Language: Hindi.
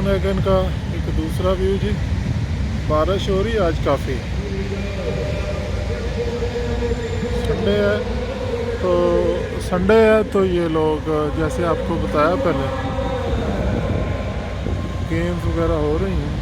कोपेनहेगन का एक दूसरा व्यू जी। बारिश हो रही है आज काफ़ी, संडे है तो ये लोग जैसे आपको बताया पहले गेम्स वगैरह हो रही हैं।